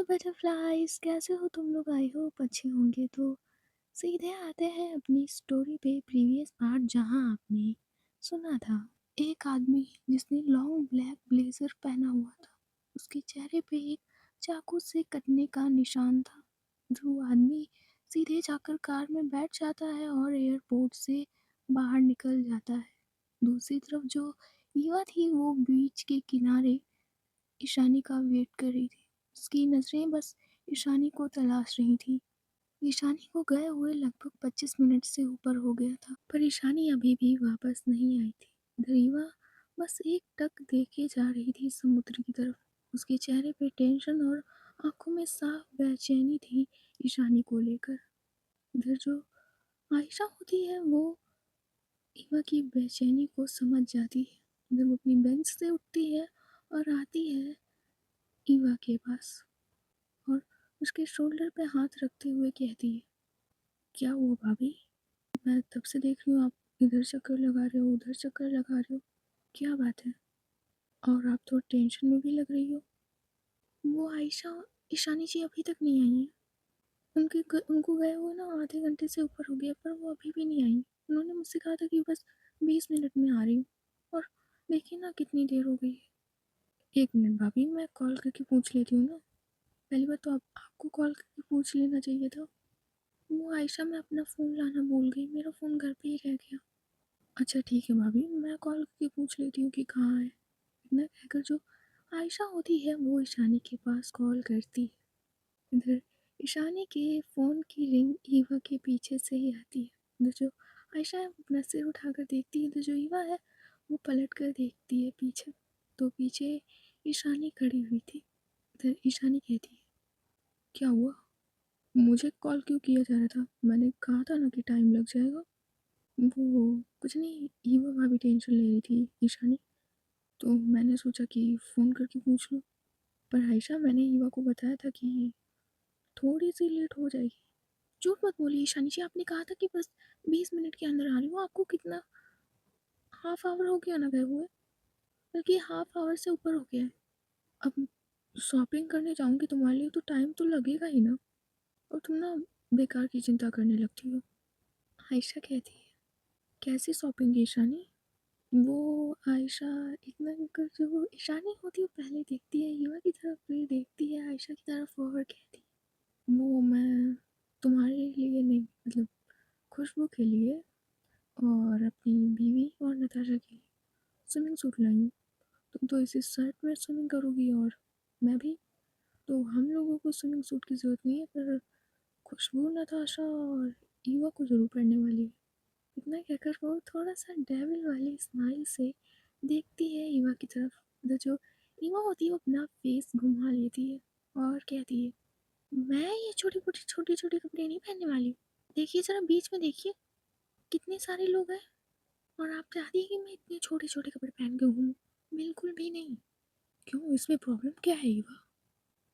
Hello butterflies, कैसे हो तुम लोग? आई होप अच्छे होंगे। तो सीधे आते हैं अपनी स्टोरी पे, प्रीवियस पार्ट जहां आपने सुना था एक आदमी जिसने लॉन्ग ब्लैक ब्लेजर पहना हुआ था, उसके चेहरे पे एक चाकू से कटने का निशान था। जो आदमी सीधे जाकर कार में बैठ जाता है और एयरपोर्ट से बाहर निकल जाता है। दूसरी तरफ जो ईवा थी वो बीच के किनारे ईशानी का वेट कर रही थी। उसकी नज़रें बस ईशानी को तलाश रही थी। ईशानी को गए हुए लगभग 25 मिनट से ऊपर हो गया था, पर ईशानी अभी भी वापस नहीं आई थी। दरीवा बस एक टक देखे जा रही थी समुद्र की तरफ। उसके चेहरे पे टेंशन और आंखों में साफ बेचैनी थी ईशानी को लेकर। इधर जो आयशा होती है वो ईवा की बेचैनी को समझ जाती है। जब वो अपनी बेंच से उठती है और आती है ईवा के पास और उसके शोल्डर पे हाथ रखते हुए कहती है, क्या हुआ भाभी? मैं तब से देख रही हूँ आप इधर चक्कर लगा रहे हो, उधर चक्कर लगा रहे हो, क्या बात है? और आप तो टेंशन में भी लग रही हो। वो आयशा ईशानी जी अभी तक नहीं आई हैं। उनको गए हुए ना आधे घंटे से ऊपर हो गया, पर वो अभी भी नहीं आई। उन्होंने मुझसे कहा था कि बस 20 मिनट में आ रही हूँ, और देखिए ना कितनी देर हो गई है। 1 मिनट भाभी, मैं कॉल करके पूछ लेती हूँ ना। पहली बात तो आपको कॉल करके पूछ लेना चाहिए था। वो आयशा, मैं अपना फ़ोन लाना भूल गई, मेरा फ़ोन घर पे ही रह गया। अच्छा ठीक है भाभी, मैं कॉल करके पूछ लेती हूँ कि कहाँ है। इतना कहकर जो आयशा होती है वो ईशानी के पास कॉल करती है। इधर ईशानी के फ़ोन की रिंग ईवा के पीछे से ही आती है। इधर जो आयशा है अपना सिर उठाकर देखती है, इधर जो ईवा है वो पलट कर देखती है पीछे। तो पीछे ईशानी खड़ी हुई थी। इधर ईशानी कहती है, क्या हुआ? मुझे कॉल क्यों किया जा रहा था? मैंने कहा था ना कि टाइम लग जाएगा। वो कुछ नहीं, ईवा भाभी टेंशन ले रही थी ईशानी, तो मैंने सोचा कि फ़ोन करके पूछ लूँ। पर आयशा, मैंने ईवा को बताया था कि थोड़ी सी लेट हो जाएगी। झूठ मत बोलिए ईशानी जी, आपने कहा था कि बस 20 मिनट के अंदर आ रही हूँ। आपको कितना हाफ आवर हो गया ना गए हुए, बल्कि हाफ आवर से ऊपर हो गया है। अब शॉपिंग करने जाऊँगी तुम्हारे लिए तो टाइम तो लगेगा ही ना, और तुम ना बेकार की चिंता करने लगती हो। आयशा कहती है, कैसी शॉपिंग की ईशानी? वो आयशा इतना कर जो ईशानी होती है वो पहले देखती है ईवा की तरफ, फिर देखती है आयशा की तरफ और कहती है, वो मैं तुम्हारे लिए नहीं, मतलब खुशबू के लिए और अपनी बीवी और नताशा के लिए स्विमिंग सूट लाई हूँ। तुम तो इसी शर्ट में स्विमिंग करोगी और मैं भी, तो हम लोगों को स्विमिंग सूट की ज़रूरत नहीं है, पर खुशबू, नताशा और ईवा को ज़रूर पड़ने वाली है। इतना कहकर वो थोड़ा-सा डेविल वाली स्माइल से देखती है ईवा की तरफ। तो जो ईवा होती है वो अपना फेस घुमा लेती है और कहती है, मैं ये छोटी-छोटी छोटे-छोटे कपड़े नहीं पहनने वाली हूँ। देखिए ज़रा बीच में देखिए, कितने सारे लोग हैं और आप चाहती हैं कि मैं इतने छोटे-छोटे कपड़े पहन के घूमूँ? बिल्कुल भी नहीं। क्यों, इसमें प्रॉब्लम क्या है ईवा?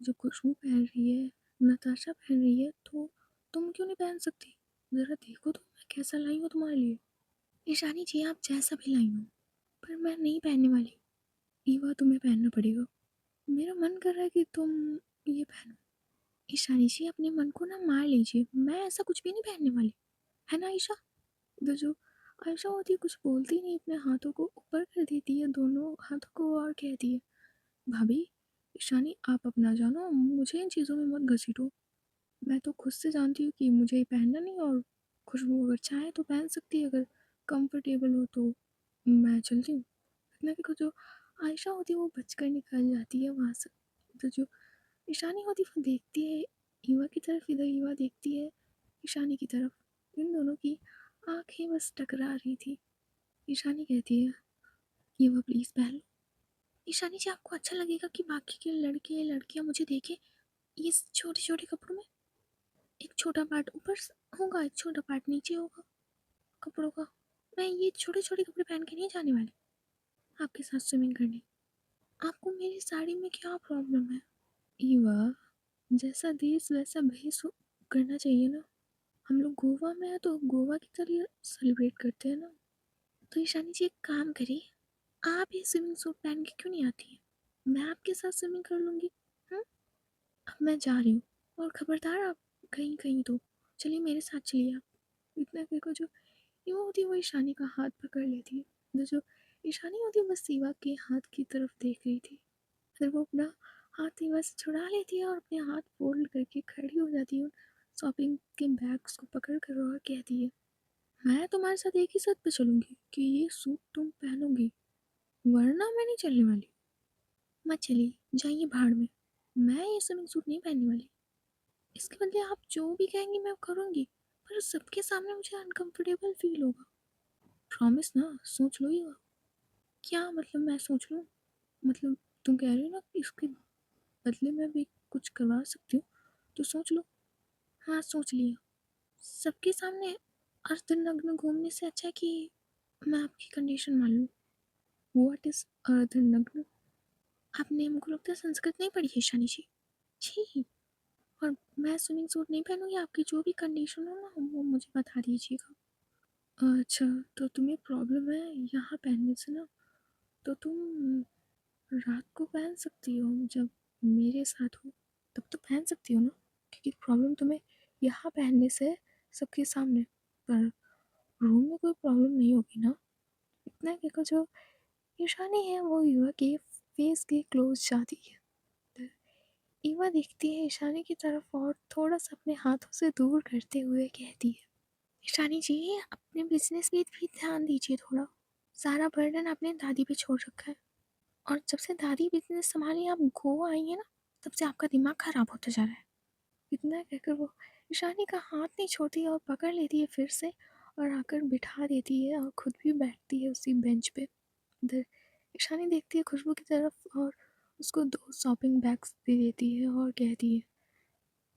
जो खुशबू पहन रही है, नताशा पहन रही है, तो तुम क्यों नहीं पहन सकती? ज़रा देखो तो मैं कैसा लाई हूँ तुम्हारे लिए। ईशानी जी, आप जैसा भी लाई हो, पर मैं नहीं पहनने वाली। ईवा, तुम्हें पहनना पड़ेगा। मेरा मन कर रहा है कि तुम ये पहनो। ईशानी जी, अपने मन को ना मार लीजिए, मैं ऐसा कुछ भी नहीं पहनने वाली, है ना आयशा? तो जो आयशा होती है कुछ बोलती नहीं, अपने हाथों को ऊपर कर देती है, दोनों हाथों को, और कहती है, भाभी, ईशानी आप अपना जानो, मुझे इन चीज़ों में मत घसीटो। मैं तो खुद से जानती हूँ कि मुझे ये पहनना नहीं, और खुशबू अगर चाहे तो पहन सकती है, अगर कंफर्टेबल हो तो मैं चलती हूँ। इतना कि जो आयशा होती है वो बचकर निकल जाती है वहाँ से। तो जो ईशानी होती है वो देखती है ईवा की तरफ, इधर ईवा देखती है ईशानी की तरफ। इन दोनों की आंखें बस टकरा रही थी। ईशानी कहती है, ईवा प्लीज़ पहन लो। ईशानी जी, आपको अच्छा लगेगा कि बाकी के लड़के लड़कियाँ मुझे देखें इस छोटे छोटे कपड़ों में? एक छोटा पार्ट ऊपर होगा, एक छोटा पार्ट नीचे होगा कपड़ों का। मैं ये छोटे छोटे कपड़े पहन के नहीं जाने वाली आपके साथ स्विमिंग करने। आपको मेरी साड़ी में क्या प्रॉब्लम है? ईवा, जैसा देश वैसा भेष करना चाहिए ना। हम लोग गोवा में है तो गोवा की तरह सेलिब्रेट करते हैं ना। तो ईशानी जी, एक काम करिए, आप ये स्विमिंग सूट पहन के क्यों नहीं आती है? मैं आपके साथ स्विमिंग कर लूँगी। अब मैं जा रही हूँ और खबरदार आप कहीं तो चलिए मेरे साथ चलिए आप। इतना कहकर जो युवा होती है वो ईशानी का हाथ पकड़ लेती है। जो ईशानी होती है बस शिवा के हाथ की तरफ देख रही थी। फिर वो अपना हाथ शिवा से छुड़ा लेती है और अपने हाथ फोल्ड करके खड़ी हो जाती है। शॉपिंग के बैग्स को पकड़ कर और कहती है, मैं तुम्हारे साथ एक ही साथ पे चलूंगी कि ये सूट तुम पहनोगी, वरना मैं नहीं चलने वाली। मत चलिए, जाइए भाड़ में, मैं ये स्विमिंग सूट नहीं पहनने वाली। इसके बदले आप जो भी कहेंगी मैं करूँगी, पर सबके सामने मुझे अनकंफर्टेबल फील होगा। प्रॉमिस ना, सोच लो ये। क्या मतलब मैं सोच लूँ? मतलब तुम कह रही हो ना कि इसके बदले में भी कुछ करवा सकती हूँ, तो सोच लो। हाँ सोच लिया। सबके सामने अर्धनग्न घूमने से अच्छा है कि मैं आपकी कंडीशन मान लूँ। व्हाट इज अर्धनग्न? आपने हमको लगता है संस्कृत नहीं पढ़ी है शानी जी। छी। और मैं स्विमिंग सूट नहीं पहनूंगी, आपकी जो भी कंडीशन हो ना वो मुझे बता दीजिएगा। अच्छा, तो तुम्हें प्रॉब्लम है यहाँ पहनने से ना, तो तुम रात को पहन सकती हो जब मेरे साथ हो, तब तो पहन सकती हो ना, क्योंकि प्रॉब्लम तुम्हें यहाँ पहनने से है, सबके सामने। पर रूम में कोई प्रॉब्लम नहीं होगी ना? इतना कहकर जो ईशानी है वो युवा के फेस के क्लोज जाती है। तो युवा देखती है ईशानी की तरफ और थोड़ा सा अपने हाथों से दूर करते हुए कहती है, ईशानी जी अपने बिजनेस पे भी ध्यान दीजिए थोड़ा। सारा बर्डन आपने दादी पे छोड़ रखा है, और जब से दादी बिजनेस संभाली आप गोवा आई है ना, तब से आपका दिमाग खराब होता जा रहा है। इतना कहकर वो ईशानी का हाथ नहीं छोड़ती और पकड़ लेती है फिर से, और आकर बिठा देती है और खुद भी बैठती है उसी बेंच पे। इधर ईशानी देखती है खुशबू की तरफ और उसको 2 शॉपिंग बैग्स दे देती है और कहती है,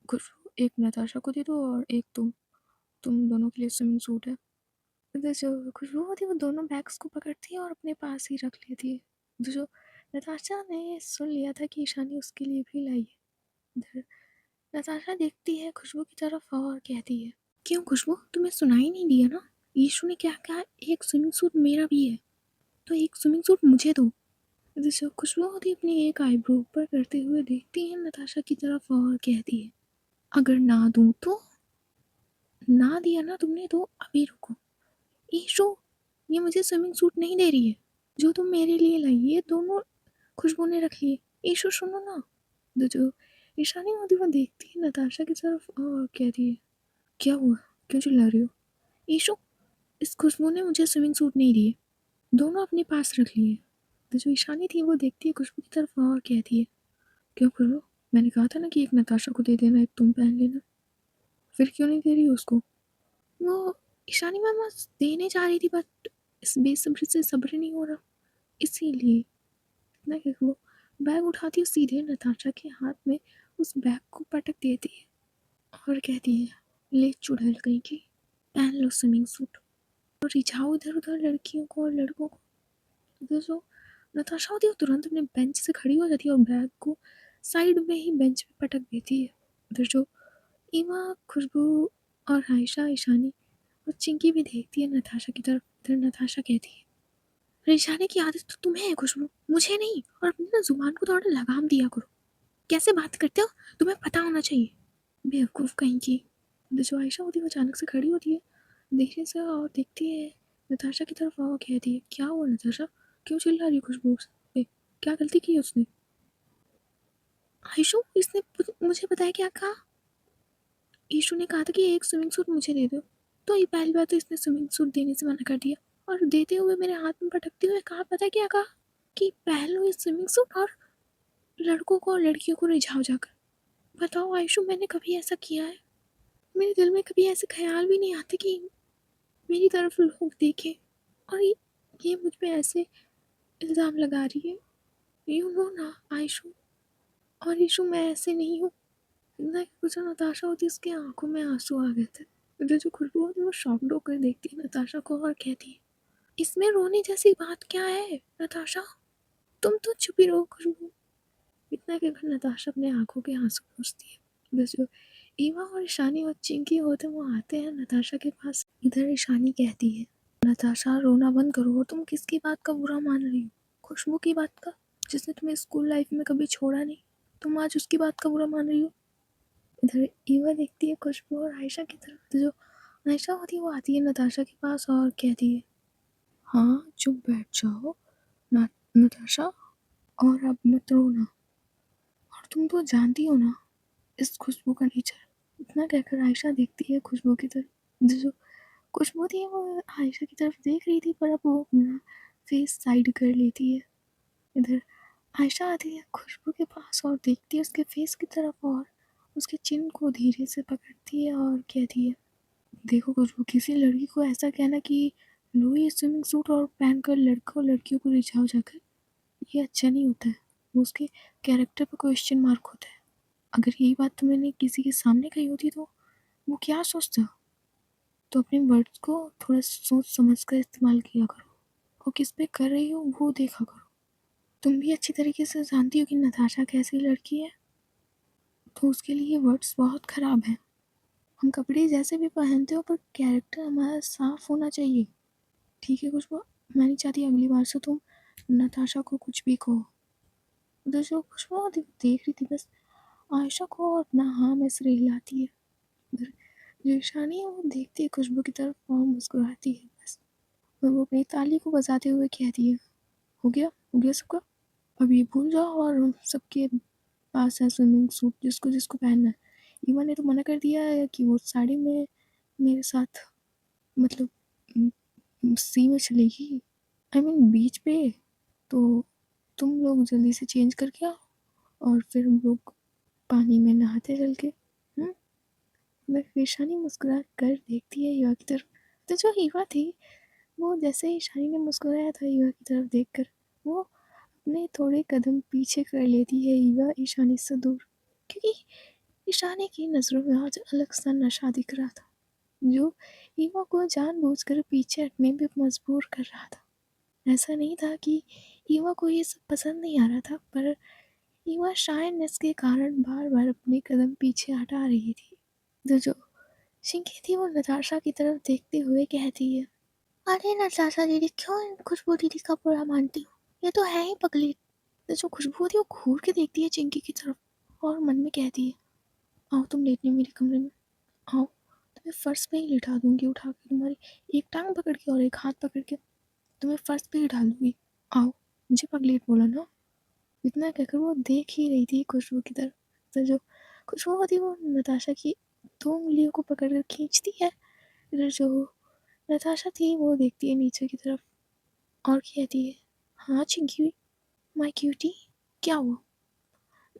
खुशबू एक नताशा को दे दो और एक तुम दोनों के लिए स्विमिंग सूट है। इधर जो खुशबू होती है वो दोनों बैग्स को पकड़ती है और अपने पास ही रख लेती है। इधर जो नताशा ने सुन लिया था कि ईशानी उसके लिए भी लाई है। इधर नताशा देखती है खुशबू की तरफ और कहती है, क्यों खुशबू, तुम्हें सुनाई नहीं दिया ना? यीशु ने क्या कहा, एक स्विमिंग सूट मेरा भी है, तो एक स्विमिंग सूट मुझे दो। जैसे खुशबू होती अपनी एक आईब्रो ऊपर करते हुए देखती है नताशा की तरफ और कहती है, अगर ना दूं तो? ना दिया ना तुमने तो अभी रुको। ईशु, ये मुझे स्विमिंग सूट नहीं दे रही है, जो तुम मेरे लिए लाई ये दोनों खुशबू ने रख लिए। ईशु सुनो ना। तो जो ईशानी होती वो देखती है नताशा की तरफ और कहती है, क्या हुआ, क्यों चिल्ला रही हो? ईशु, इस खुशबू ने मुझे स्विमिंग सूट नहीं दिए, दोनों अपने पास रख लिए। तो जो ईशानी थी वो देखती है खुशबू की तरफ और कहती है, क्यों खुशबू, मैंने कहा था ना कि एक नताशा को दे देना, एक तुम पहन लेना, फिर क्यों नहीं दे रही उसको? वो ईशानी मैम बस देने जा रही थी, बट इस बेसब्री से सब्र नहीं हो रहा, इसीलिए। इतना कि वो बैग उठाती है सीधे नताशा के हाथ में उस बैग को पटक देती है और कहती है, ले चुड़ैल कहीं की, पहन लो स्विमिंग सूट और रिझाओ इधर उधर लड़कियों को और लड़कों को। तो जो नताशा होती है वो तुरंत अपने बेंच से खड़ी हो जाती है और बैग को साइड में ही बेंच पे पटक देती है। उधर जो ईमा, खुशबू और आयशा, ईशानी और चिंकी भी देखती है नताशा की तरफ। इधर नताशा कहती है, ईशानी की आदत तो तुम्हें है खुशबू, मुझे नहीं, और अपनी ना जुबान को थोड़ा लगाम दिया करो। कैसे बात करते हो, तुम्हें पता होना चाहिए, बेवकूफ़ कहीं की। जो आयशा होती है वो अचानक से खड़ी होती है देखने से और देखती है नताशा की तरफ और कहती है, क्या हुआ नताशा, क्यों चिल्ला रही है खुशबू पे, क्या गलती की है उसने? आयशु, इसने मुझे बताया क्या कहा? ईशु ने कहा था कि एक स्विमिंग सूट मुझे दे दो, तो ये पहली बार तो इसने स्विमिंग सूट देने से मना कर दिया, और देते हुए मेरे हाथ में पटकते हुए कहा, पता क्या कहा, कि पहन लो ये स्विमिंग सूट और लड़कों को और लड़कियों को रिझाओ जाकर। बताओ आयशु, मैंने कभी ऐसा किया है? मेरे दिल में कभी ऐसे ख्याल भी नहीं आते कि मेरी तरफ लोग देखें और ये मुझ पे ऐसे इल्ज़ाम लगा रही है। यू नो ना आयशु, और यीशु मैं ऐसे नहीं हूँ। ना कुछ नताशा होती उसकी आंखों में आंसू आ गए थे। उधर जो खुशबू होती वो शॉक्ड होकर देखती है नताशा को और कहती है, इसमें रोने जैसी बात क्या है नताशा, तुम तो चुप ही रहो खुशबू। इतना कहकर नताशा अपने आंखों के आंसू पोंछती है। उधर जो ईवा और ईशानी और चिंकी होते वो आते हैं नताशा के पास। इधर ईशानी कहती है, नताशा रोना बंद करो, और तुम किसकी बात का बुरा मान रही हो? खुशबू की बात का, जिसने तुम्हें स्कूल लाइफ में कभी छोड़ा नहीं, तुम आज उसकी बात का बुरा मान रही हो? इधर ईवा देखती है खुशबू और आयशा की तरफ, तो जो आयशा होती है वो आती है नताशा के पास और कहती है, हाँ चुप बैठ जाओ नताशा, और अब मत रोना, और तुम तो जानती हो ना इस खुशबू का नेचर। इतना कहकर आयशा देखती है खुशबू की तरफ, जो खुशबू थी वो आयशा की तरफ देख रही थी, पर अब वो अपना फेस साइड कर लेती है। इधर आयशा आती है खुशबू के पास और देखती है उसके फेस की तरफ, और उसके चिन को धीरे से पकड़ती है और कहती है, देखो खुशबू, किसी लड़की को ऐसा कहना कि लो ये स्विमिंग सूट और पहनकर लड़कों लड़कियों को रिझाओ जाकर, ये अच्छा नहीं होता है। वो उसके कैरेक्टर पर क्वेश्चन मार्क होता है। अगर यही बात तुमने किसी के सामने कही होती तो वो क्या सोचता। तो अपने वर्ड्स को थोड़ा सोच समझ कर इस्तेमाल किया करो, और किस पे कर रही हो वो देखा करो। तुम भी अच्छी तरीके से जानती हो कि नताशा कैसी लड़की है, तो उसके लिए वर्ड्स बहुत ख़राब हैं। हम कपड़े जैसे भी पहनते हो पर कैरेक्टर हमारा साफ होना चाहिए। ठीक है खुशबू, मैं नहीं चाहती अगली बार से तुम नताशा को कुछ भी कहो। उधर जो खुशबू देख रही थी बस आयशा को, और अपना हाँ में सिर हिलाती है। उधर जो ईशानी है वो देखती है खुशबू की तरफ और मुस्कुराती है बस, और वो अपनी ताली को बजाते हुए कहती है, हो गया सबका, अब ये भूल जाओ, और सबके पास है स्विमिंग सूट जिसको जिसको पहनना है। ईवा ने तो मना कर दिया है कि वो साड़ी में मेरे साथ, मतलब सी में चलेगी, आई मीन बीच पे। तो तुम लोग जल्दी से चेंज करके आओ, और फिर हम लोग पानी में नहाते चल के। मैं ईशानी मुस्कुरा कर देखती है ईवा की तरफ, तो जो ईवा थी वो जैसे ही ईशानी ने मुस्कुराया था ईवा की तरफ देखकर, वो अपने थोड़े कदम पीछे कर लेती है ईवा ईशानी से दूर, क्योंकि ईशानी की नज़रों में आज अलग सा नशा दिख रहा था, जो ईवा को जानबूझकर पीछे हटने पे मजबूर कर रहा था। ऐसा नहीं था कि ईवा को ये सब पसंद नहीं आ रहा था, पर ईवा शायदनेस के कारण बार बार अपने कदम पीछे हटा रही थी। तो जो शिंकी थी वो नताशा की तरफ देखते हुए कहती है, अरे नताशा दीदी क्यों इन खुशबू दीदी का बुरा मानती हो, ये तो है ही पगली। तो जो खुशबू थी वो घूर के देखती है चिंकी की तरफ और मन में कहती है, आओ तुम लेटने मेरे कमरे में, आओ तुम्हें फर्श पे ही लिटा दूंगी उठा के, तुम्हारी एक टांग पकड़ के और एक हाथ पकड़ के तुम्हें फर्श पे ही डाल दूंगी, आओ। मुझे पगलेट बोला ना। इतना कहकर वो देख ही रही थी खुशबू की तरफ, तो जो खुशबू होती वो नताशा की दो उंगलियों को पकड़ कर खींचती है। इधर जो नताशा थी वो देखती है नीचे की तरफ और कहती है, हाँ चिंकी माय क्यूटी, क्या हुआ।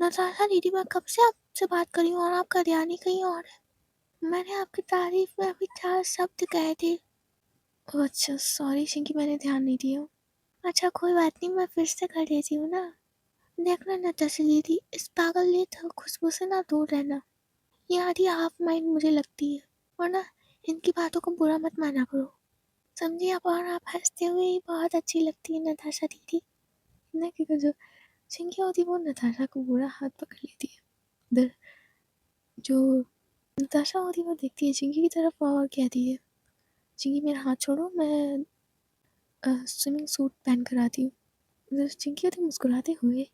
नताशा दीदी मैं कब से आपसे बात कर रही हूँ और आपका ध्यान ही कहीं और है। मैंने आपकी तारीफ में अभी 4 शब्द कहे थे। ओह अच्छा सॉरी चिंकी, मैंने ध्यान नहीं दिया। अच्छा कोई बात नहीं, मैं फिर से कर लेती हूँ ना। देखना नताशा दीदी, इस पागल खुशबू से ना दूर रहना। ये आधी हाफ माइंड मुझे लगती है, वरना इनकी बातों को बुरा मत माना करो, समझी आप। और आप हंसते हुए ही बहुत अच्छी लगती है नताशा दीदी। ना कि जो चिंकी होती है वो नताशा को बुरा हाथ पकड़ लेती है। इधर जो नताशा होती है वो देखती है चिंकी की तरफ और कहती है, चिंकी मेरा हाथ छोड़ो, मैं स्विमिंग सूट पहन कर आती हूँ। इधर चिंकी होती है मुस्कुराते हुए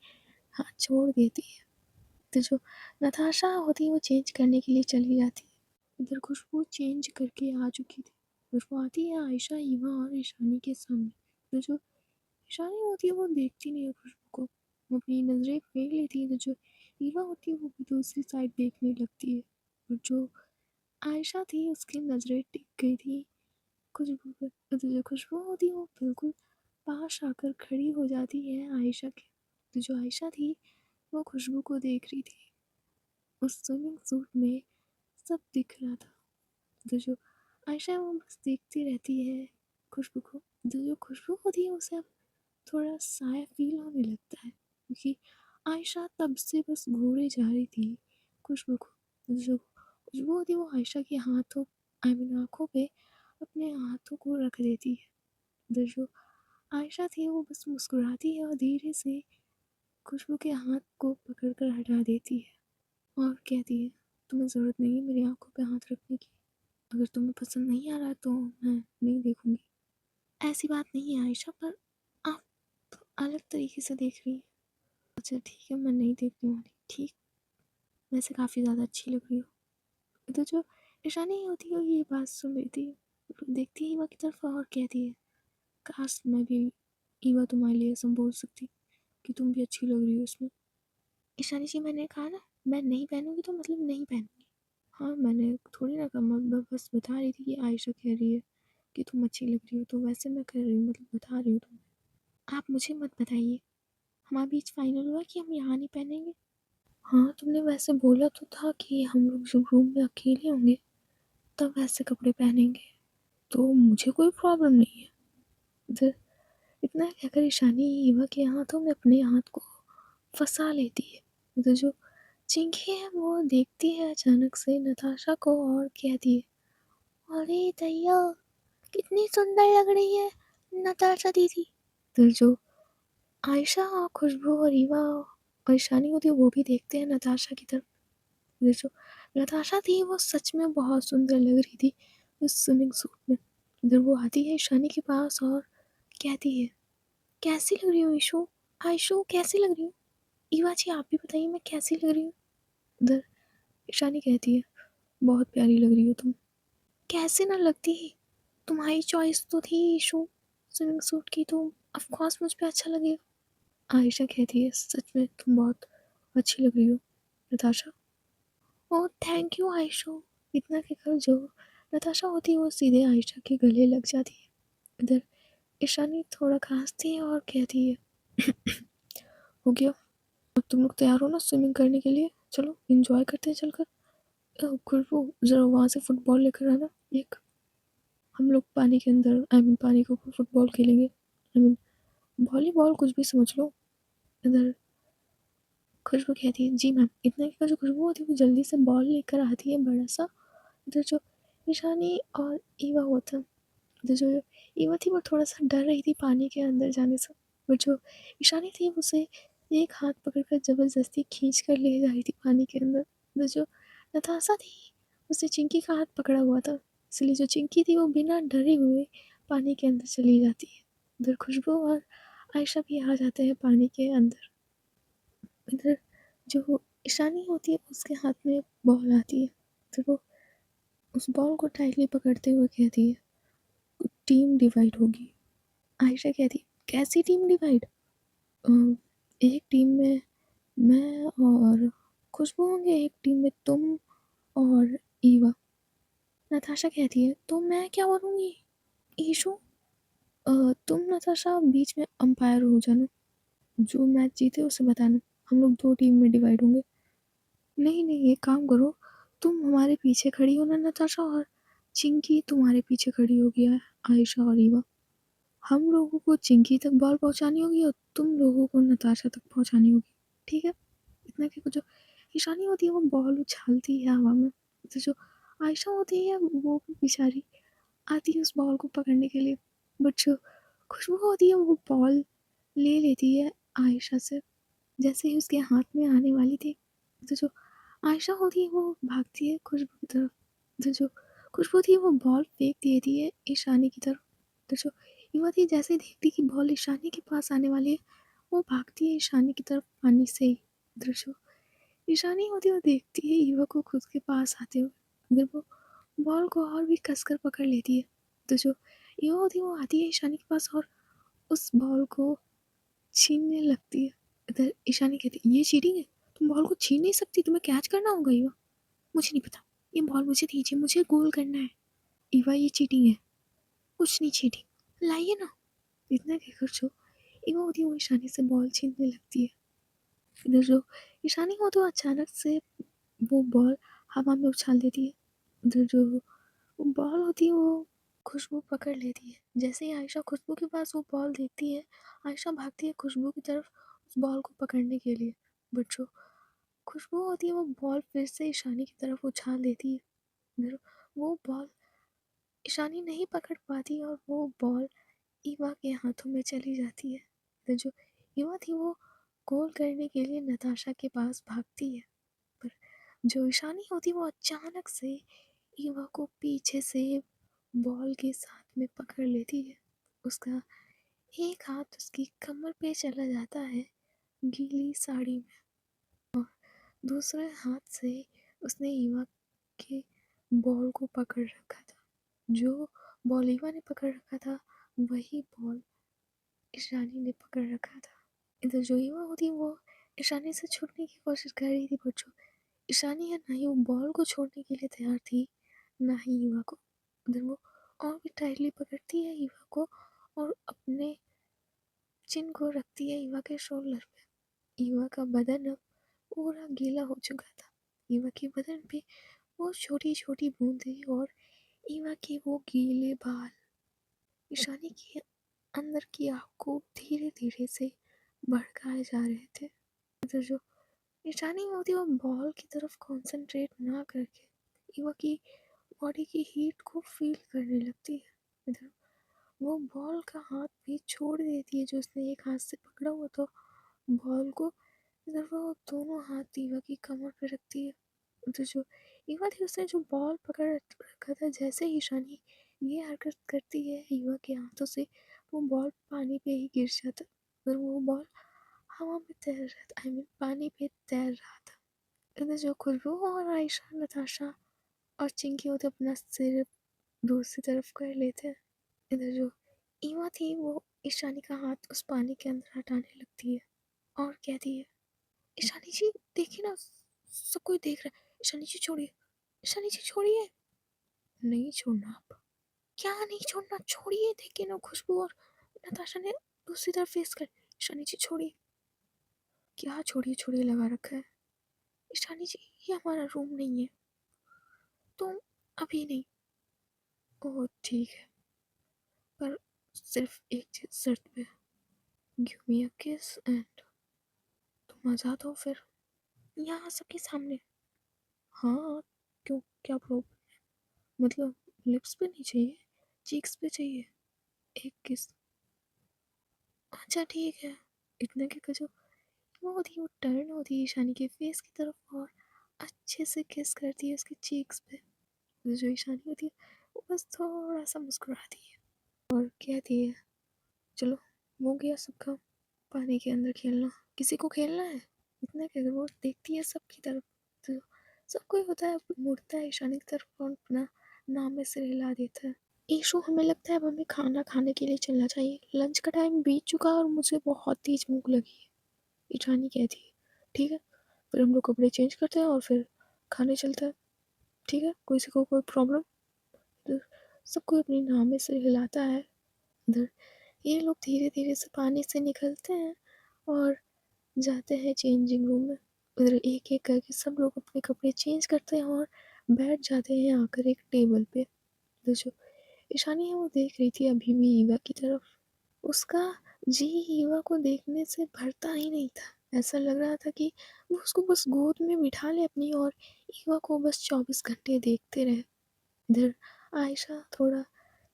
हाथ छोड़ देती है। तो जो नताशा होती है वो चेंज करने के लिए चली जाती है। इधर खुशबू चेंज करके आ चुकी थी। खुशबू आती है आयशा, ईवा और ईशानी के सामने। तो जो ईशानी होती है वो देखती नहीं है खुशबू को, वो अपनी नज़रें फेर लेती है। तो जो ईवा होती है वो भी दूसरी साइड देखने लगती है, और जो आयशा थी उसकी नज़रें टिक गई थी खुशबू पर। तो जो खुशबू होती है वो बिल्कुल पास आकर खड़ी हो जाती है आयशा के। तो जो आयशा थी वो खुशबू को देख रही थी, उस स्विमिंग सूट में सब दिख रहा था। तो जो आयशा वो बस देखती रहती है खुशबू को। तो जो खुशबू होती है उसे अब थोड़ा साया फील होने लगता है, क्योंकि आयशा तब से बस घूरे जा रही थी खुशबू को। तो जो खुशबू होती है वो आयशा के हाथों, आई मीन आँखों पे अपने हाथों को रख देती है। तो जो आयशा थी वो बस मुस्कुराती है और धीरे से खुशबू के हाथ को पकड़कर हटा देती है और कहती है, तुम्हें ज़रूरत नहीं है मेरी आँखों पे हाथ रखने की, अगर तुम्हें पसंद नहीं आ रहा तो मैं नहीं देखूँगी। ऐसी बात नहीं है आयशा, पर आप अलग तरीके से देख रही हैं। अच्छा ठीक है, मैं नहीं देखने वाली, ठीक। वैसे काफ़ी ज़्यादा अच्छी लग रही हो। तो जो ईशानी होती है ये बात सुन लेती है, देखती है ईवा की तरफ और कहती है, काश मैं भी ईवा तुम्हारे लिए सब बोल सकती कि तुम भी अच्छी लग रही हो इसमें। ईशानी जी मैंने कहा ना, मैं नहीं पहनूंगी तो मतलब नहीं पहनूंगी। हाँ मैंने थोड़ी ना कहा, मैं बस बता रही थी कि आयशा कह रही है कि तुम अच्छी लग रही हो, तो वैसे मैं कर रही हूँ, मतलब बता रही हूँ तुम्हें। आप मुझे मत बताइए, हमारे बीच फाइनल हुआ कि हम यहाँ नहीं पहनेंगे। हाँ तुमने वैसे बोला तो था कि हम लोग जब रूम में अकेले होंगे तब वैसे कपड़े पहनेंगे, तो मुझे कोई प्रॉब्लम नहीं है। इधर इतना कहकर ईशानी ईवा के हाथों में अपने हाथ को फंसा लेती है। इधर जो चिंकी है वो देखती है अचानक से नताशा को और कहती है, अरे दैया कितनी सुंदर लग रही है नताशा दीदी। इधर जो आयशा और खुशबू और ईवा और ईशानी होती है वो भी देखते हैं नताशा की तरफ। इधर जो नताशा थी वो सच में बहुत सुंदर लग रही थी उस स्विमिंग सूट में। इधर वो आती है ईशानी के पास और कहती है, कैसी लग रही हो ईशु? आयशु कैसी लग रही हो? ईवा जी आप भी बताइए मैं कैसी लग रही हूँ? इधर ईशानी कहती है, बहुत प्यारी लग रही हो तुम। कैसे ना लगती, तुम्हारी चॉइस तो थी ईशु स्विमिंग सूट की, तो ऑफ कोर्स मुझ पे अच्छा लगेगा। आयशा कहती है, सच में तुम बहुत अच्छी लग रही हो Natasha. Oh thank you Aishu. इतना कहकर जो नताशा होती है वो सीधे आयशा के गले लग जाती है। इधर ईशानी थोड़ा खांसती है और कहती है, हो गया, अब तुम लोग तैयार हो ना स्विमिंग करने के लिए, चलो एंजॉय करते हैं चलकर। खुशबू जरा वहाँ से फुटबॉल लेकर आना एक, हम लोग पानी के अंदर आई मीन पानी के ऊपर फुटबॉल खेलेंगे, आई मीन वॉलीबॉल कुछ भी समझ लो। इधर खुशबू कहती है, जी मैम। इतना कहकर जो खुशबू होती है वो जल्दी से बॉल लेकर आती है बड़ा सा। इधर जो ईशानी और ईवा होता, इधर जो ईवा थी वो थोड़ा सा डर रही थी पानी के अंदर जाने से, और जो ईशानी थी उसे एक हाथ पकड़कर जबरदस्ती खींच कर ले जा रही थी पानी के अंदर। इधर जो नताशा थी उसे चिंकी का हाथ पकड़ा हुआ था, इसलिए जो चिंकी थी वो बिना डरे हुए पानी के अंदर चली जाती है। इधर खुशबू और आयशा भी आ जाते हैं पानी के अंदर। इधर जो ईशानी होती है उसके हाथ में बॉल आती है, तो वो उस बॉल को टाइटली पकड़ते हुए कहती है, टीम डिवाइड होगी। आयशा कहती, कैसी टीम डिवाइड? एक टीम में मैं और खुशबू होंगे, एक टीम में तुम और ईवा। नताशा कहती है, तो मैं क्या बोलूँगी? ईशु, तुम नताशा बीच में अंपायर हो जाना, जो मैच जीते उसे बताना, हम लोग दो टीम में डिवाइड होंगे। नहीं नहीं एक काम करो, तुम हमारे पीछे खड़ी हो ना नताशा, और चिंकी तुम्हारे पीछे खड़ी होगी आयशा और ईवा। हम लोगों को चिंकी तक बॉल पहुंचानी होगी और तुम लोगों को नताशा तक पहुंचानी होगी, ठीक है? इतना कि जो ईशानी होती है वो बॉल उछालती है हवा में, तो जो आयशा होती है वो बेचारी आती है उस बॉल को पकड़ने के लिए, बट जो खुशबू होती है वो बॉल ले लेती है आयशा से जैसे ही उसके हाथ में आने वाली थी। तो जो आयशा होती है वो भागती है खुशबू की तरफ, तो जो खुशबू थी वो बॉल फेंक देती है ईशानी की तरफ। तो जो युवा थी जैसे ही देखती कि बॉल ईशानी के पास आने वाली है वो भागती है ईशानी की तरफ पानी से ही। तो जो ईशानी होती है वो देखती है युवा को खुद के पास आते हुए, अगर वो बॉल को और भी कसकर पकड़ लेती है। तो जो युवा होती है वो आती है ईशानी के पास और उस बॉल को छीनने लगती है। इधर ईशानी कहती है, ये चीटिंग है, तुम बॉल को छीन नहीं सकती, तुम्हें कैच करना होगा ईवा। मुझे नहीं पता, ये बॉल मुझे दीजिए, मुझे गोल करना है। ईवा ये चीटिंग है। कुछ नहीं चीटिंग, लाइए ना। इतना कहकर जो ईवा होती है वो ईशानी से बॉल छीनने लगती है। इधर जो ईशानी हो तो अचानक से वो बॉल हवा में उछाल देती है। इधर जो बॉल होती है वो खुशबू पकड़ लेती है। जैसे ही आयशा खुशबू के पास वो बॉल देखती है, आयशा भागती है खुशबू की तरफ उस बॉल को पकड़ने के लिए, बट जो खुशबू होती है वो बॉल फिर से ईशानी की तरफ उछाल देती है। फिर वो बॉल ईशानी नहीं पकड़ पाती और वो बॉल ईवा के हाथों में चली जाती है। तो जो ईवा थी वो गोल करने के लिए नताशा के पास भागती है, पर जो ईशानी होती है वो अचानक से ईवा को पीछे से बॉल के साथ में पकड़ लेती है। उसका एक हाथ उसकी कमर पे चला जाता है गीली साड़ी में, दूसरे हाथ से उसने ईवा के बॉल को पकड़ रखा था। जो बॉल ईवा ने पकड़ रखा था वही बॉल ईशानी ने पकड़ रखा था। इधर जो ईवा होती वो ईशानी से छूटने की कोशिश कर रही थी, पर जो ईशानी है ना ही वो बॉल को छोड़ने के लिए तैयार थी ना ही ईवा को। उधर वो और भी टाइटली पकड़ती है ईवा को और अपने चिन को रखती है ईवा के शोल्डर पे। ईवा का बदन अब पूरा गीला हो चुका था। ईवा के बदन पे वो छोटी छोटी बूंदें और ईवा के वो गीले बाल ईशानी के अंदर की आग को धीरे धीरे से भड़काए जा रहे थे। इधर जो ईशानी होती है वो बॉल की तरफ कंसंट्रेट ना करके ईवा की बॉडी की हीट को फील करने लगती है। इधर वो बॉल का हाथ भी छोड़ देती है जो उसने एक हाथ से पकड़ा हुआ था बॉल को। इधर वो दोनों हाथ ईवा की कमर पे रखती है। तो जो ईवा थी उसने जो बॉल पकड़ रखा था, जैसे ही ईशानी ये हरकत करती है ईवा के हाथों से वो बॉल पानी पे ही गिर जाता और वो बॉल हवा में तैर रहा था, आई मीन पानी पे तैर रहा था। इधर जो खुशबू और आयशा नताशा और चिंकी होते अपना सिर दूसरी तरफ कर लेते हैं। इधर जो ईवा थी वो ईशानी का हाथ उस पानी के अंदर हटाने लगती है और कहती है, ईशानी जी देखिए ना, सब कोई देख रहा है, ईशानी जी छोड़िए, ईशानी जी छोड़िए। नहीं छोड़ना आप। क्या नहीं छोड़ना, छोड़िए, देखिए ना खुशबू और नताशा ने दूसरी तरफ फेस कर। ईशानी जी छोड़िए। क्या छोड़िए छोड़िए लगा रखा है। ईशानी जी ये हमारा रूम नहीं है, तो अभी नहीं। ओह ठीक है, पर सिर्फ एक चीज शर्त पे, गिव मी अ किस एंड तुम आजाद हो फिर, यहाँ सबके सामने। हाँ, क्यों, क्या प्रॉब्लम, मतलब लिप्स पे नहीं चाहिए, चीक्स पे चाहिए एक किस। अच्छा ठीक है। इतने के जो वो होती है वो टर्न होती है ईशानी के फेस की तरफ और अच्छे से किस करती है उसके चीक्स पे। तो जो ईशानी होती है वो बस थोड़ा सा मुस्कुराती है और कहती है, चलो हो गया सबका, पानी के अंदर खेलना, किसी को खेलना है। इतना कहकर वो देखती है सबकी तरफ। तो सब कोई होता है मुड़ता है ईशानी की तरफ और अपना नाम में सिर हिला देता है। ईशु हमें लगता है अब हमें खाना खाने के लिए चलना चाहिए, लंच का टाइम बीत चुका और मुझे बहुत तेज भूख लगी है। ईशानी कहती है, ठीक है, फिर हम लोग कपड़े चेंज करते हैं और फिर खाने चलते हैं। ठीक है, किसी को कोई प्रॉब्लम। इधर सबको अपनी नाम से हिलाता है। इधर ये लोग धीरे धीरे से पानी से निकलते हैं और जाते हैं चेंजिंग रूम में। इधर एक एक करके सब लोग अपने कपड़े चेंज करते हैं और बैठ जाते हैं आकर एक टेबल पे। इधर जो ईशानी है वो देख रही थी अभी भी ईवा की तरफ। उसका जी ईवा को देखने से भरता ही नहीं था। ऐसा लग रहा था कि वो उसको बस गोद में बिठा ले अपनी और ईवा को बस 24 घंटे देखते रहे। इधर आयशा थोड़ा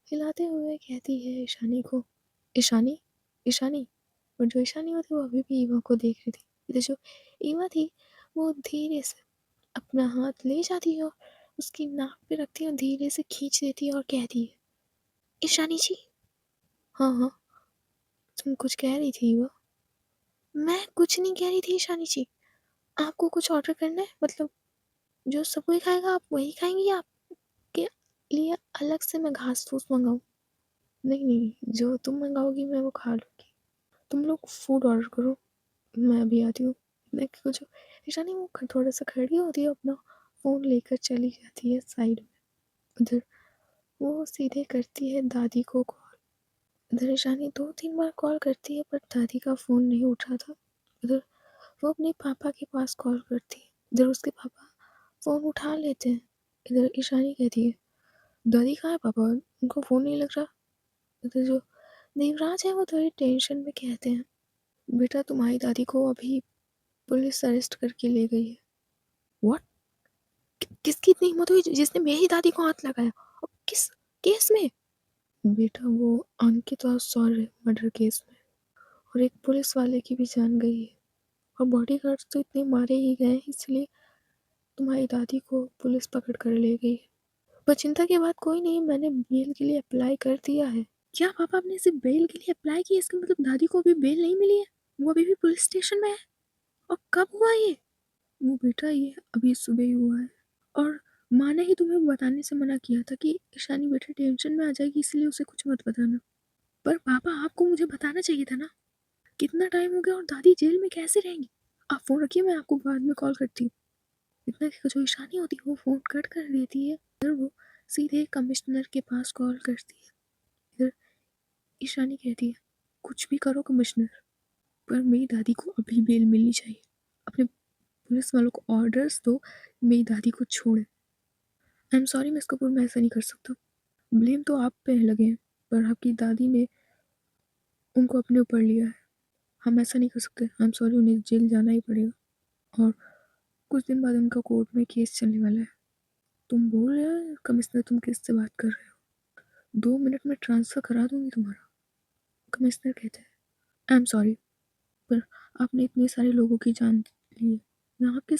हिलाते हुए कहती है ईशानी को, ईशानी, ईशानी। और जो ईशानी होती वो अभी भी ईवा को देख रही थी। इधर जो ईवा थी वो धीरे से अपना हाथ ले जाती है और उसकी नाक पे रखती है और धीरे से खींच देती है और कहती है, ईशानी जी। हाँ हाँ, तुम कुछ कह रही थी ईवा। मैं कुछ नहीं कह रही थी ईशानी जी। आपको कुछ ऑर्डर करना है, मतलब जो सब कोई खाएगा आप वही खाएंगी या आपके लिए अलग से मैं घास फूस मंगाऊँ। नहीं नहीं, जो तुम मंगाओगी मैं वो खा लूँगी। तुम लोग फूड ऑर्डर करो, मैं अभी आती हूँ। मैं कुछ ईशानी वो थोड़ा सा खड़ी होती है, अपना फ़ोन लेकर चली जाती है साइड में। उधर वो सीधे करती है दादी को कॉल। इधर ईशानी 2-3 बार कॉल करती है पर दादी का फ़ोन नहीं उठ रहा था। इधर वो अपने पापा के पास कॉल करती है। इधर उसके पापा फ़ोन उठा लेते हैं। इधर ईशानी कहती है, दादी कहाँ है पापा, उनको फ़ोन नहीं लग रहा। इधर जो देवराज है वो थोड़ी टेंशन में कहते हैं, बेटा तुम्हारी दादी को अभी पुलिस अरेस्ट करके ले गई है। व्हाट, किसकी इतनी हिम्मत हुई जिसने मेरी दादी को हाथ लगाया, और किस केस में। बेटा वो अंकित और सौर्य मर्डर केस में, और एक पुलिस वाले की भी जान गई है और बॉडीगार्ड्स तो इतने मारे ही गए इसलिए तुम्हारी दादी को पुलिस पकड़ कर ले गई। पर चिंता की बात कोई नहीं, मैंने बेल के लिए अप्लाई कर दिया है। क्या पापा, आपने सिर्फ बेल के लिए अप्लाई किया, इसका मतलब दादी को अभी बेल नहीं मिली है, वो अभी भी पुलिस स्टेशन में है। और कब हुआ ये। वो बेटा ये अभी सुबह ही हुआ है और माँ ने ही तुम्हें बताने से मना किया था कि ईशानी बेटा टेंशन में आ जाएगी इसलिए उसे कुछ मत बताना। पर पापा आपको मुझे बताना चाहिए था ना। कितना टाइम हो गया और दादी जेल में कैसे रहेंगी? आप फ़ोन रखिए मैं आपको बाद में कॉल करती हूँ। इतना कि जो ईशानी होती है वो फ़ोन कट कर देती है। फिर वो सीधे कमिश्नर के पास कॉल करती है। इधर ईशानी कहती है कुछ भी करो कमिश्नर, पर मेरी दादी को अभी बेल मिलनी चाहिए। अपने पुलिस वालों को ऑर्डर्स दो मेरी दादी को छोड़े। I am sorry miss Kapoor, मैं ऐसा नहीं कर सकता। ब्लेम तो आप पे लगे हैं, पर आपकी दादी ने उनको अपने ऊपर लिया है। हम ऐसा नहीं कर सकते। आई एम सॉरी, उन्हें जेल जाना ही पड़ेगा और कुछ दिन बाद उनका कोर्ट में केस चलने वाला है। तुम बोल रहे हो कमिश्नर, तुम किससे बात कर रहे हो? 2 मिनट में ट्रांसफ़र करा दूंगी तुम्हारा। कमिश्नर कहते हैं आई एम सॉरी, पर आपने इतने सारे लोगों की जान ली है। मैं आपके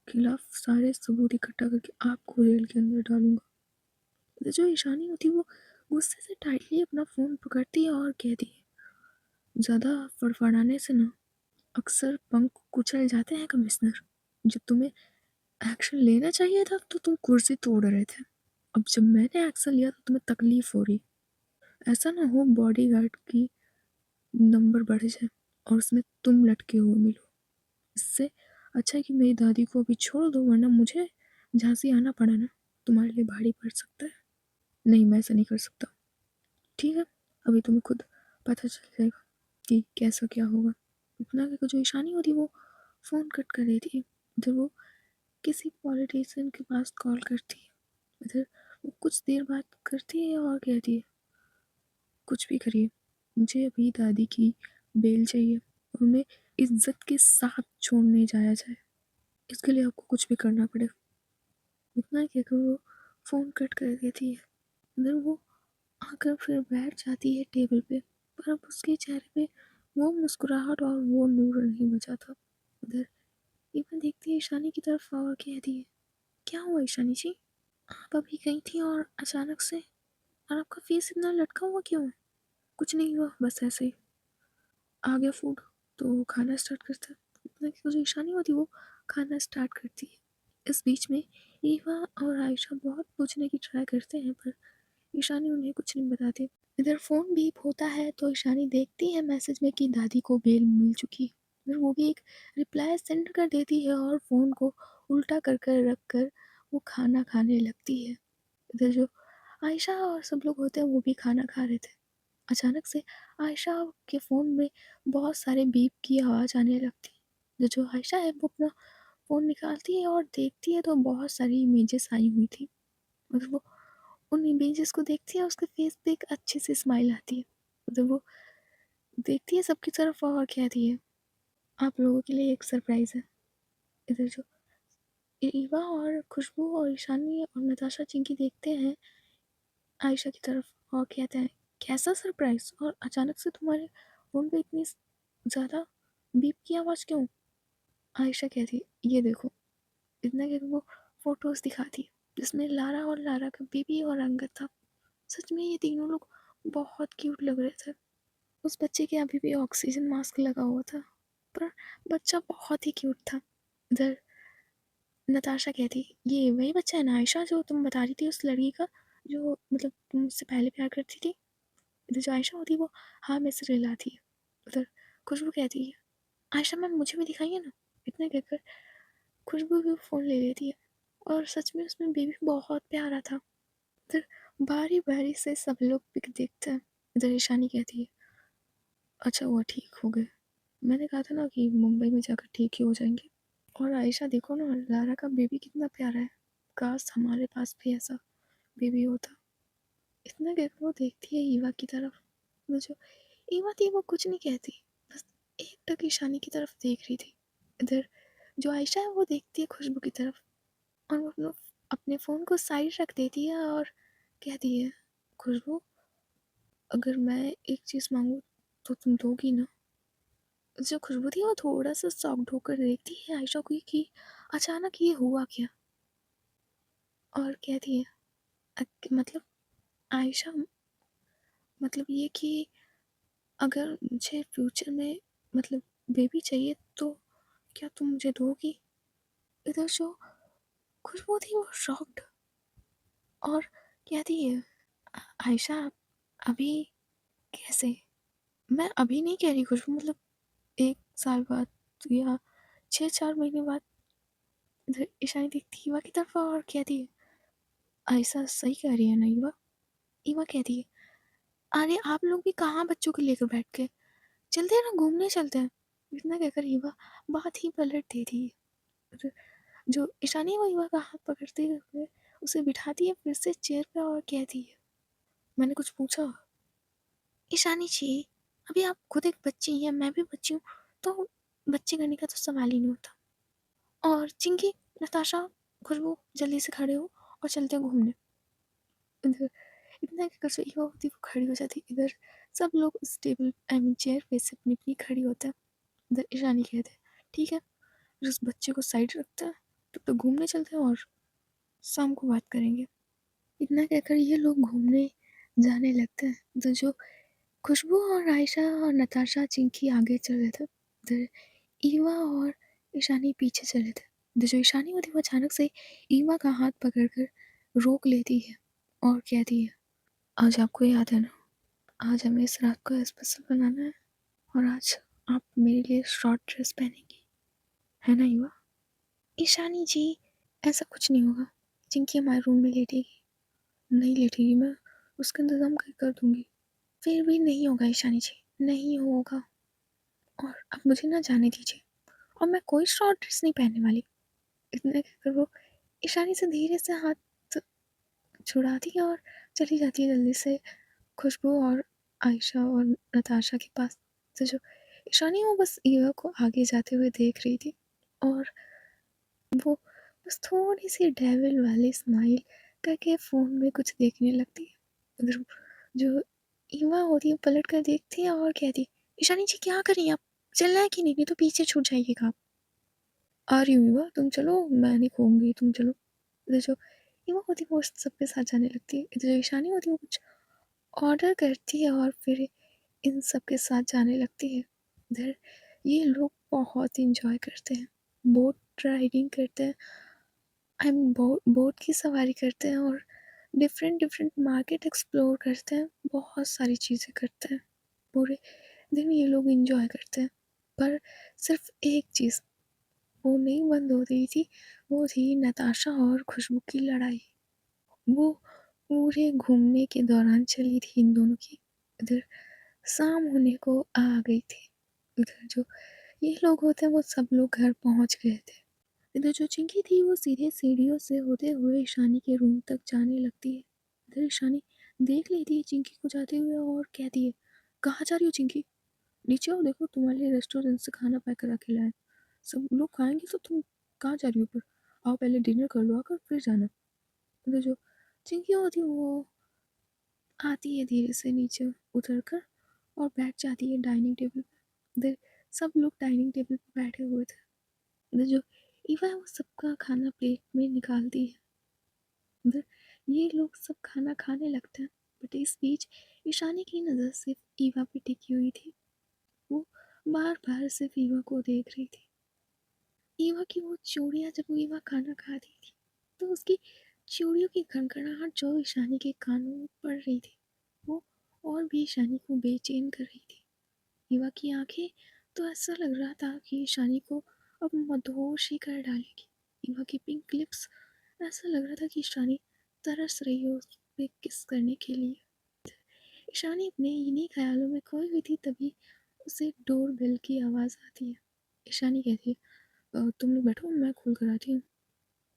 खिलाफ सारे सबूत इकट्ठा करके आपको जेल के अंदर डालूंगा। तो जो ईशानी होती है वो गुस्से से टाइटली अपना फ़ोन पकड़ती है और कहती है ज़्यादा फड़फड़ाने से ना अक्सर पंख कुचल जाते हैं कमिश्नर। जब तुम्हें एक्शन लेना चाहिए था तो तुम कुर्सी तोड़ रहे थे। अब जब मैंने एक्शन लिया तो तुम्हें तकलीफ हो रही। ऐसा ना हो बॉडीगार्ड की नंबर बढ़ जाए और उसमें तुम लटके हुए मिलो। इससे अच्छा है कि मेरी दादी को अभी छोड़ दो, वरना मुझे झांसी आना पड़ा ना तुम्हारे लिए भारी पड़ सकता है। नहीं, मैं ऐसा नहीं कर सकता। ठीक है, अभी तुम्हें खुद पता चल जाएगा कि कैसा क्या होगा। इतना कि जो ईशानी होती है वो फ़ोन कट कर देती है। इधर वो किसी पॉलिटिशियन के पास कॉल करती है। इधर वो कुछ देर बात करती है और कहती है कुछ भी करिए, मुझे अभी दादी की बेल चाहिए और उन्हें इज्जत के साथ छोड़ने जाया जाए। इसके लिए आपको कुछ भी करना पड़ेगा। इतना कहकर वो फ़ोन कट कर देती है। इधर वो आकर फिर बैठ जाती है टेबल पे, पर अब उसके चेहरे पे वो मुस्कुराहट और वो नूर नहीं बचा था। उधर इवन देखती है ईशानी की तरफ और कहती है क्या हुआ ईशानी जी, आप अभी गई थी और अचानक से, और आपका फेस इतना लटका हुआ क्यों है? कुछ नहीं हुआ, बस ऐसे ही आ गया फूड, तो खाना स्टार्ट करते हैं। इतना कि जो ईशानी होती है वो खाना स्टार्ट करती है। इस बीच में ईवा और आयशा बहुत पूछने की ट्राई करते हैं, पर ईशानी उन्हें कुछ नहीं बताती। इधर फ़ोन बीप होता है तो ईशानी देखती है मैसेज में कि दादी को बेल मिल चुकी है। फिर वो भी एक रिप्लाई सेंड कर देती है और फ़ोन को उल्टा कर कर रख कर वो खाना खाने लगती है। इधर जो आयशा और सब लोग होते हैं वो भी खाना खा रहे थे। अचानक से आयशा के फ़ोन में बहुत सारे बीप की आवाज़ आने लगती है। जो आयशा है वो अपना फ़ोन निकालती है और देखती है तो बहुत सारी इमेजेस आई हुई थी। और वो उन इमेजेस को देखती है, उसके फेस पे एक अच्छी सी स्माइल आती है। तो वो देखती है सबकी तरफ और कहती है आप लोगों के लिए एक सरप्राइज़ है। इधर जो ईवा और खुशबू और ईशानी और नताशा चिंकी देखते हैं आयशा की तरफ और कहते हैं कैसा सरप्राइज़, और अचानक से तुम्हारे फ़ोन पे इतनी ज़्यादा बीप की आवाज़ क्यों? आयशा कहती है ये देखो। इतना कहकर वो फ़ोटोज़ दिखाती है जिसमें लारा और लारा का बेबी और अंगद था। सच में ये तीनों लोग बहुत क्यूट लग रहे थे। उस बच्चे के अभी भी ऑक्सीजन मास्क लगा हुआ था, पर बच्चा बहुत ही क्यूट था। इधर नताशा कहती ये वही बच्चा है ना आयशा जो तुम बता रही थी, उस लड़की का जो मतलब तुमसे पहले प्यार करती थी। इधर जो आयशा होती है वो हाँ में सिर हिलाती है। उधर खुशबू कहती है आयशा मैम मुझे भी दिखाइए ना। इतना कहकर खुशबू भी फ़ोन ले लेती है और सच में उसमें बेबी बहुत प्यारा था। इधर बारी बारी से सब लोग पिक देखते हैं। इधर ईशानी कहती है अच्छा हुआ ठीक हो गए, मैंने कहा था ना कि मुंबई में जाकर ठीक ही हो जाएंगे। और आयशा देखो ना लारा का बेबी कितना प्यारा है, काश हमारे पास भी ऐसा बेबी होता। इतना कहकर वो देखती है ईवा की तरफ। वो जो ईवा थी वो कुछ नहीं कहती, बस एक टक ईशानी की तरफ देख रही थी। इधर जो आयशा है वो देखती है खुशबू की तरफ और वो अपने फ़ोन को साइड रख देती है और कहती है खुशबू अगर मैं एक चीज़ मांगूँ तो तुम दोगी ना? जो खुशबू थी वो थोड़ा सा शॉक्ड होकर देखती है आयशा को कि अचानक ये हुआ क्या, और कहती है मतलब आयशा मतलब ये कि अगर मुझे फ्यूचर में मतलब बेबी चाहिए तो क्या तुम मुझे दोगी? इधर जो खुशबू थी वो शॉक्ड और कहती है, आयशा अभी कैसे? मैं अभी नहीं कह रही खुशबू, मतलब 1 साल बाद या 6-4 महीने बाद। इधर ईशानी देखती है ईवा की तरफ और कहती है, आयशा सही कह रही है ना ईवा? ईवा कहती है, अरे आप लोग भी कहाँ बच्चों को लेकर बैठ के, चलते हैं ना घूमने चलते हैं। इतना कहकर ईवा बात ही पलट देती है। जो ईशानी है वो ईवा का हाथ पकड़ते हुए उसे बिठाती है फिर से चेयर पे और कहती है, मैंने कुछ पूछा? ईशानी जी, अभी आप खुद एक बच्ची हैं, मैं भी बच्ची हूँ, तो बच्चे करने का तो सवाल ही नहीं होता। और चिंकी, नताशा, खुशबू जल्दी से खड़े हो और चलते हैं घूमने। इधर इतना कहकर जो ईवा होती है वो खड़ी हो जाती है। इधर सब लोग उस टेबल आई मीन चेयर पे से अपनी अपनी खड़ी होते हैं। इधर ईशानी कहते हैं, ठीक है, फिर उस बच्चे को साइड रखते हैं, तो घूमने चलते हैं और शाम को बात करेंगे। इतना कहकर ये लोग घूमने जाने लगते हैं। तो जो खुशबू और आयशा और नताशा चिंकी आगे चल रहे थे, उधर ईवा और ईशानी पीछे चले थे। उधर जो ईशानी होती है वो अचानक से ईवा का हाथ पकड़कर रोक लेती है और कहती है, आज आपको याद है ना, आज हमें इस रात को स्पेशल बनाना है और आज आप मेरे लिए शॉर्ट ड्रेस पहनेंगी, है ना ईवा? ईशानी जी, ऐसा कुछ नहीं होगा। चिंकी हमारे रूम में लेटेगी। नहीं लेटेगी, मैं उसका इंतज़ाम कर दूंगी। फिर भी नहीं होगा ईशानी जी, नहीं होगा। और अब मुझे ना जाने दीजिए, और मैं कोई शॉर्ट ड्रेस नहीं पहनने वाली। इतना कहकर वो ईशानी से धीरे से हाथ छुड़ाती है और चली जाती है जल्दी से खुशबू और आयशा और नताशा के पास। तो जो ईशानी वो बस ईवा को आगे जाते हुए देख रही थी और वो बस थोड़ी सी डेविल वाली स्माइल करके फ़ोन में कुछ देखने लगती है। उधर जो ईवा होती है पलट कर देखती है और कहती है, ईशानी जी क्या कर रही हैं आप? चलना है कि नहीं? नहीं तो पीछे छूट जाइएगा आप। आ रही हूँ ईवा, तुम चलो, मैं नहीं खोऊंगी, तुम चलो। इधर जो ईवा होती है वो सबके साथ जाने लगती है। इधर जो ईशानी होती है वो कुछ ऑर्डर करती है और फिर इन सब के साथ जाने लगती है। इधर ये लोग बहुत इंजॉय करते हैं, बोट राइडिंग करते हैं, आई मीन बोट की सवारी करते हैं और डिफरेंट डिफरेंट मार्केट एक्सप्लोर करते हैं, बहुत सारी चीज़ें करते हैं। पूरे दिन ये लोग इंजॉय करते हैं, पर सिर्फ एक चीज़ वो नहीं बंद हो रही थी, वो थी नताशा और खुशबू की लड़ाई। वो पूरे घूमने के दौरान चली थी इन दोनों की। इधर शाम होने को आ गई थी। उधर जो ये लोग होते हैं वो सब लोग घर पहुंच गए थे। इधर जो चिंकी थी वो सीधे सीढ़ियों से होते हुए ईशानी के रूम तक जाने लगती है। इधर ईशानी देख लेती है चिंकी को जाते हुए और कहती है, कहाँ जा रही हो चिंकी? नीचे आओ, देखो तुम्हारे लिए रेस्टोरेंट से खाना पैक करा के लाए, सब लोग खाएंगे, तो तुम कहाँ जा रही हो? ऊपर आओ, पहले डिनर कर लो, आकर फिर जाना। इधर जो चिंकी होती है वो आती है धीरे से नीचे उतर कर और बैठ जाती है डाइनिंग टेबल पर। इधर सब लोग डाइनिंग टेबल पर बैठे हुए थे। इधर जो ईवा है वो सबका खाना प्लेट में निकालती है। इधर ये लोग सब खाना खाने लगते हैं, बट इस बीच ईशानी की नज़र सिर्फ ईवा पे टिकी हुई थी। वो बार बार सिर्फ ईवा को देख रही थी। ईवा की वो चूड़ियाँ, जब ईवा खाना खाती थी तो उसकी चूड़ियों की खनखनाहट जो ईशानी के कानों में पड़ रही थी, वो और भी ईशानी को बेचैन कर रही थी। ईवा की आंखें तो ऐसा लग रहा था कि ईशानी को अब मदहोश ही कर डालेगी। ईवा की पिंक लिप्स, ऐसा लग रहा था कि ईशानी तरस रही हो उस पे किस करने के लिए। ईशानी अपने इन्हीं ख्यालों में खोई हुई थी, तभी उसे डोर बेल की आवाज़ आती है। ईशानी कहती है, तुम लोग बैठो, मैं खोल कर आती हूँ।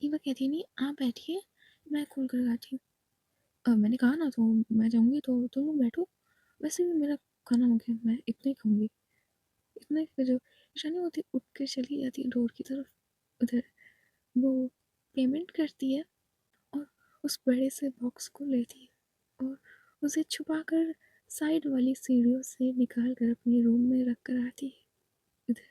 ईवा कहती है, नहीं आप बैठिए, मैं खोल कर आती हूँ। मैंने कहा ना, तो मैं जाऊँगी तो तुम लोग बैठो, वैसे भी मेरा खाना हो गया, मैं इतना ही खाऊंगी। इतना ही फिर जो ईशानी होती उठ के चली जाती है डोर की तरफ। उधर वो पेमेंट करती है और उस बड़े से बॉक्स को लेती है और उसे छुपाकर साइड वाली सीढ़ियों से निकाल कर अपने रूम में रख कर आती है। इधर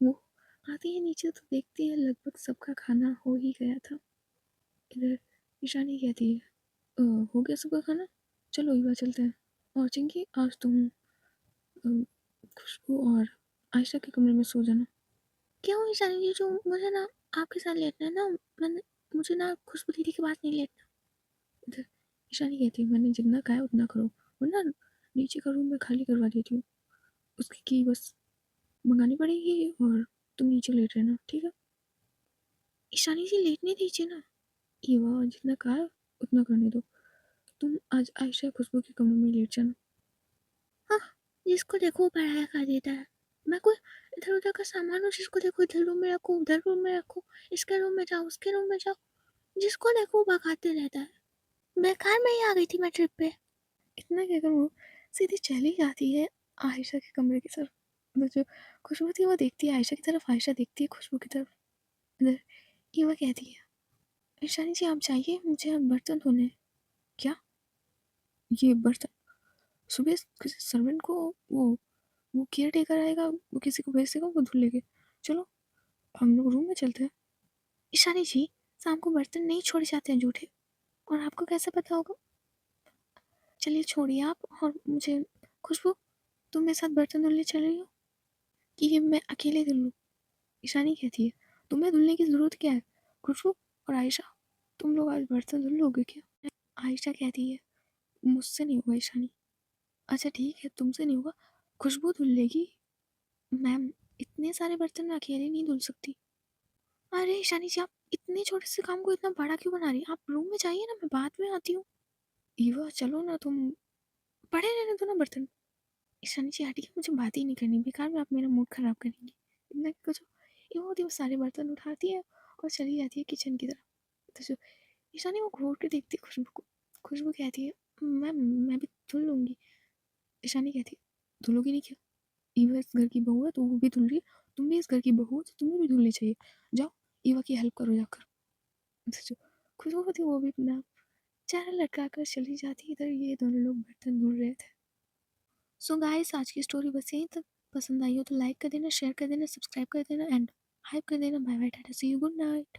वो आती है नीचे तो देखती है लगभग सबका खाना हो ही गया था। इधर ईशानी कहती है, "अ, हो गया सबका खाना, चलो युवा चलते हैं। और चिंकी, आज तुम खुशबू और आयशा के कमरे में सो जाना। क्यों ईशानी जी, जो मुझे ना आपके साथ लेटना है ना, मैंने मुझे ना खुशबू दीदी के पास नहीं लेटना। इधर ईशानी कहती है मैंने जितना कहा है उतना करो, वरना नीचे का रूम में खाली करवा देती हूँ, उसकी की बस मंगानी पड़ेगी और तुम नीचे लेट रहना, ठीक है। ईशानी जी लेटने दीजिए ना। ईवा जितना कहा है उतना करने दो, तुम आज आयशा खुशबू के कमरे में लेट जाना। हाँ, जिसको देखो वो पढ़ाया कर देता है। मैं कोई इधर उधर का सामान हो, जिसको देखो इधर रूम में रखो, उधर रूम में रखो, इसके रूम में जाओ, उसके रूम में जाओ, जिसको देखो वो भगाते रहता है। बेकार में ही आ गई थी मैं ट्रिप पे। इतना क्या करूँ, सीधी चली जाती है आयशा के कमरे की तरफ। मतलब जो खुशबू थी वो देखती है आयशा की तरफ, आयशा देखती है खुशबू की तरफ। इधर ईवा कहती है ईशानी जी आप जाइए, मुझे अब बर्तन धोने हैं। क्या? ये बर्तन सुबह किसी सर्वेंट को, वो केयर टेकर आएगा, वो किसी को भेज देगा, वो धुल लेंगे। चलो हम लोग रूम में चलते हैं। ईशानी जी शाम को बर्तन नहीं छोड़े जाते हैं जूठे, और आपको कैसे पता होगा? चलिए छोड़िए आप, और मुझे खुशबू तुम मेरे साथ बर्तन धुलने चल रही हो कि ये मैं अकेले धुल लूँ? ईशानी कहती है तुम्हें धुलने की ज़रूरत क्या है? खुशबू और आयशा तुम लोग आज बर्तन धुल लोगे क्या? आयशा कहती है मुझसे नहीं होगा ईशानी। अच्छा ठीक है तुमसे नहीं होगा, खुशबू धुल लेगी। मैम इतने सारे बर्तन मैं अकेले नहीं धुल सकती। अरे ईशानी जी आप इतने छोटे से काम को इतना बड़ा क्यों बना रही हैं? आप रूम में जाइए ना, मैं बाद में आती हूँ। ईवा चलो ना, तुम पड़े रहने दो ना बर्तन। ईशानी जी हटिए, मुझे बात ही नहीं करनी, बेकार में आप मेरा मूड खराब करेंगी। इतना कुछ ईवा होती है, वो सारे बर्तन उठाती है और चली जाती है किचन की तरफ। तो जो ईशानी वो घूर के देखती है खुशबू को। खुशबू कहती है मैम मैं भी धुल लूँगी। ईशानी कहती है धुलोगी नहीं क्या? ईवा इस घर की बहू है तो वो भी धुल रही है, तुम भी इस घर की बहू हो तो तुम्हें भी धुलनी चाहिए। जाओ ईवा की हेल्प करो जाकर। तो जो खुशबू होती है वो भी अपना चेहरा लटका कर चली जाती है। इधर ये दोनों लोग बर्तन धुल रहे थे। सो गाइस आज की स्टोरी बस यहीं तक। पसंद आई हो तो लाइक कर देना, शेयर कर देना, सब्सक्राइब कर देना एंड हाइप कर देना। Bye bye, tata, see you, good night.